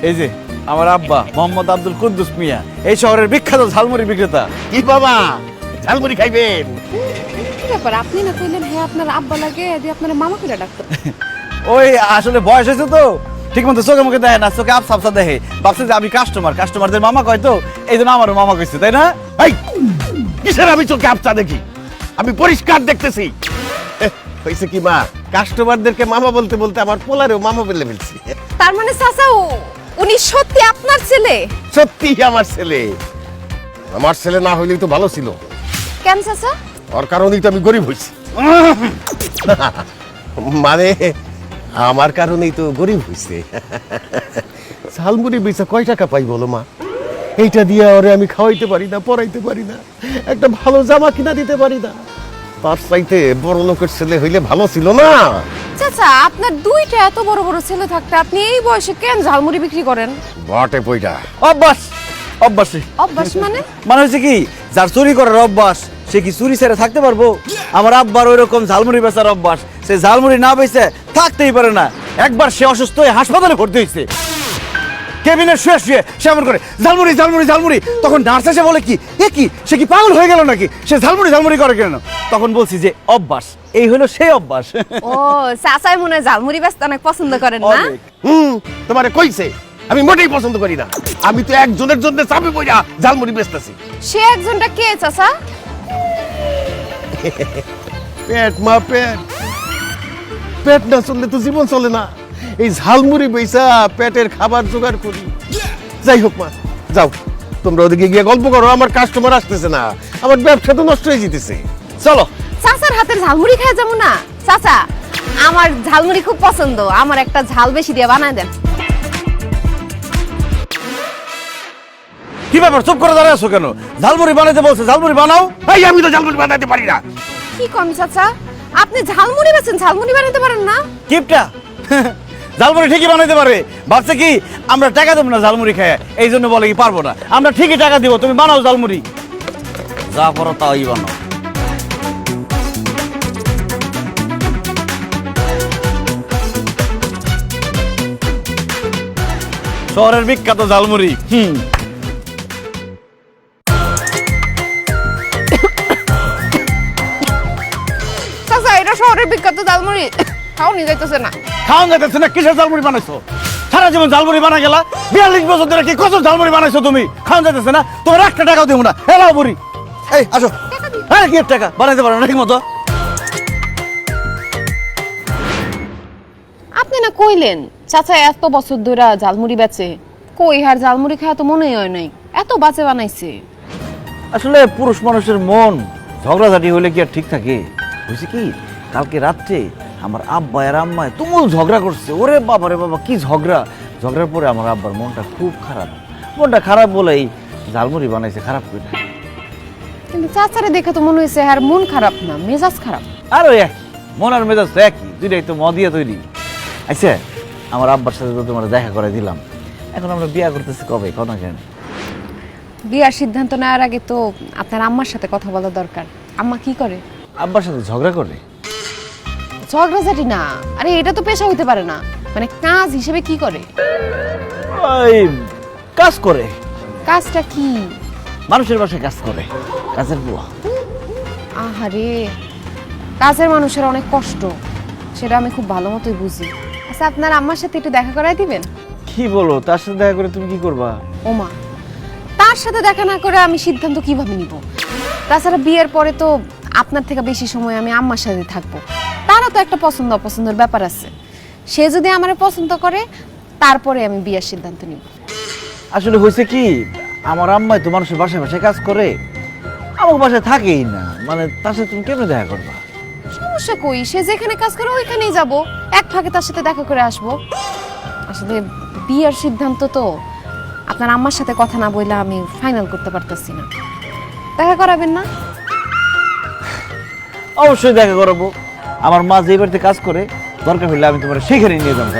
এই যে আমার আব্বা মোহাম্মদ আব্দুল কুদ্দুস মিয়া, এই শহরের বিখ্যাত ঝালমুড়ি বিক্রেতা। কি বাবা, ঝালমুড়ি খাইবেন? কি ব্যাপার, আপনি না কইলেন হ্যাঁ আপনার আব্বা লাগে, দিয়ে আপনার মামা কইলা ডাকতো? ওই আসলে বয়স হয়েছে তো, ঠিক মতো চোখে মুখে দেখে না, চোখে আপসা আপসা দেখে, ভাবছে যে আমি কাস্টমারদের মামা কয় তো, এই জন্য আমারও মামা কইছে, তাই না? এই কিসের আমি চোখে আপচা দেখি? আমি পরিষ্কার দেখতেছি। হইছে কি মা, কাস্টমারদেরকে মামা বলতে বলতে আমার পোলারেও মামা বলে ফেলছি। তার মানে চাচা উনি সত্যি আপনার ছেলে? সত্যি আমার ছেলে। আমার ছেলে না হইলেই তো ভালো ছিল। কেন চাচা? ওর কারণেই তো আমি গরিব হইছি। মানে আমার কারণেই তো গরিব হইছে। ঝালমুড়ি বেচা কয় টাকা পাই বলো মা? এইটা দিয়ে ওরে আমি খাওয়াইতে পারি না, পড়াইতে পারি না, একটা ভালো জামা কিনা দিতে পারি না। তার চাইতে বড় লোকের ছেলে হইলে ভালো ছিল না? চাচা আপনার দুইটা এত বড় বড় ছেলে থাকতে আপনি এই বয়সে কেন ঝালমুড়ি বিক্রি করেন? বটে পয়টা অভ্যাস। অভ্যাসে অভ্যাস মানে হচ্ছে কি, যার চুরি করার অভ্যাস সে কি চুরি ছেড়ে থাকতে পারবো? আমার আব্বার ওই রকম ঝালমুড়ি বেচার অভ্যাস, সে ঝালমুড়ি না বেচে থাকতেই পারে না। একবার সে অসুস্থ হয়ে হাসপাতালে ভর্তি হয়েছে, কেবিনে শুয়ে শুয়ে সে এমন করে ঝালমুড়ি ঝালমুড়ি ঝালমুড়ি। তখন নার্স এসে বলে কি, এ কি, সে কি পাগল হয়ে গেল নাকি, সে ঝালমুড়ি ঝালমুড়ি করে কেন? তখন বলছি যে অভ্যাস, এই হলো সেই অভ্যাস। ও চাচাই মনে হয় ঝালমুড়ি বেচতে অনেক পছন্দ করেন না? অনেক। তোমারে কইছে আমি মোটেই পছন্দ করি না। আমি তো একজনের জন্য চাবি পয়রা ঝালমুড়ি বেচতেছি। সে একজনটা কে চাচা? পেট মা, পেট। পেট না চললে তো জীবন চলে না। এই ঝালমুড়ি বেচা পেটের খাবার জোগাড় করি। যাই হোক মা, যাও তোমরা ওদিকে গিয়ে গল্প করো, আমার কাস্টমার আসতেছে না, আমার ব্যবসা তো নষ্ট হয়ে যেতেছে। চলো। চাচার হাতের ঝালমুড়ি খাওয়া যাবো না? চাচা আমার ঝালমুড়ি খুব পছন্দ, আমার একটা ঝাল বেশি দিয়ে বানায় দেন। কি ব্যাপার, চুপ করে দাঁড়ায় আছো কেন? ঝালমুড়ি বানাইতে বলছে, ঝালমুড়ি বানাও। এই আমি তো ঝালমুড়ি বানাতে পারি না। কি কম চাচা, আপনি ঝালমুড়ি বেচেন, ঝালমুড়ি বানাতে পারেন না? কিপটা ঝালমুড়ি ঠিকই বানাইতে পারে, ভাবছে কি আমরা টাকা দেবো না ঝালমুড়ি খায়, এই জন্য বলে কি পারবো না। আমরা ঠিকই টাকা দিব, তুমি বানাও ঝালমুড়ি, যা করো তাই বানাও। শহরের বিখ্যাত ঝালমুড়ি। চাচা এটা শহরের বিখ্যাত ঝালমুড়ি, খাও নিয়ে যাইতেছে না। খাওয়ান যাইতেছে না? কিসের ঝালমুড়ি বানাইছো? সারা জীবন ঝালমুড়ি বানা গেলা, 42 বছর ধরে কি কত ঝালমুড়ি বানাইছো তুমি? খাওয়ান যাইতেছে না? তোমার একটা টাকাও দেবো না। এলাও বুড়ি, এই আসো। হ্যাঁ কি টাকা বানাইতে পারো না ঠিক মতো? আপনি না কইলেন চাচা এত বছর ধরে ঝালমুড়ি বেচে, কই হার ঝালমুড়ি খাওয়া তো মনেই হয় নাই, এত বাজে বানাইছে। আসলে পুরুষ মানুষের মন ঝগড়াঝাটি হলে কি আর ঠিক থাকে? বুঝছি কি, কালকে রাত্রে আমার আব্বা আর আম্মায় তুমুল ঝগড়া করছে। ওরে বাবা রে বাবা, কি ঝগড়া! ঝগড়ার পরে আমার আব্বার মনটা খুব খারাপ। মনটা খারাপ বলেই ঝালমুড়ি বানাইছে খারাপ করে। কিন্তু চাচারে দেখে তো মনে হয়েছে আর মন খারাপ না, মেজাজ খারাপ। আর ওই একই মন আর মেজাজ তো একই, দুইটাই তো মদিয়া তৈরি। আচ্ছা, আমার আব্বার সাথে তো তোমার দেখা করে দিলাম, এখন আমরা বিয়ে করতেছি কবে, কথা কেন? বিয়ার সিদ্ধান্ত নেওয়ার আগে তো আপনার আম্মার সাথে কথা বলা দরকার। আম্মা কি করে? আব্বার সাথে ঝগড়া করে? ঝগড়াঝাটি না, আরে এটা তো পেশা হইতে পারে না, মানে কাজ হিসেবে কি করে? ওই কাজ করে। কাজটা কি? মানুষের বাসায় কাজ করে, কাজের বুয়া। আহারে, কাজের মানুষের অনেক কষ্ট, সেটা আমি খুব ভালো মতোই বুঝি। আচ্ছা আপনার আম্মার সাথে একটু দেখা করাই দিবেন? কি বলো, তার সাথে দেখা করে তুমি কি করবা? ওমা, তার সাথে দেখা না করে আমি সিদ্ধান্ত কিভাবে নিব? তাছাড়া বিয়ের পরে তো আপনার থেকে বেশি সময় আমি আম্মার সাথে থাকবো, তারও তো একটা পছন্দ অপছন্দের ব্যাপার আছে। সে যদি আমারে পছন্দ করে তারপরে আমি বিয়ের সিদ্ধান্ত নিব। আসলে হয়েছে কি, আমার আম্মাই তো মানুষের বাসায় বাসায় কাজ করে, আমার বাসায় থাকেই না, মানে তার সাথে তুমি কেমনে দেখা করবা? সমস্যা কই, সে যেখানে কাজ করে ওইখানেই যাব, এক ফাঁকে তার সাথে দেখা করে আসবো। আসলে বিয়ের সিদ্ধান্ত তো আপনার আম্মার সাথে কথা না বললে আমি ফাইনাল করতে পারতেছি না। দেখা করাবেন না? অবশ্যই দেখা করাবো। আমার মা যে বাড়িতে কাজ করে, দরকার হলে আমি তোমার সেখানে নিয়ে যাবো।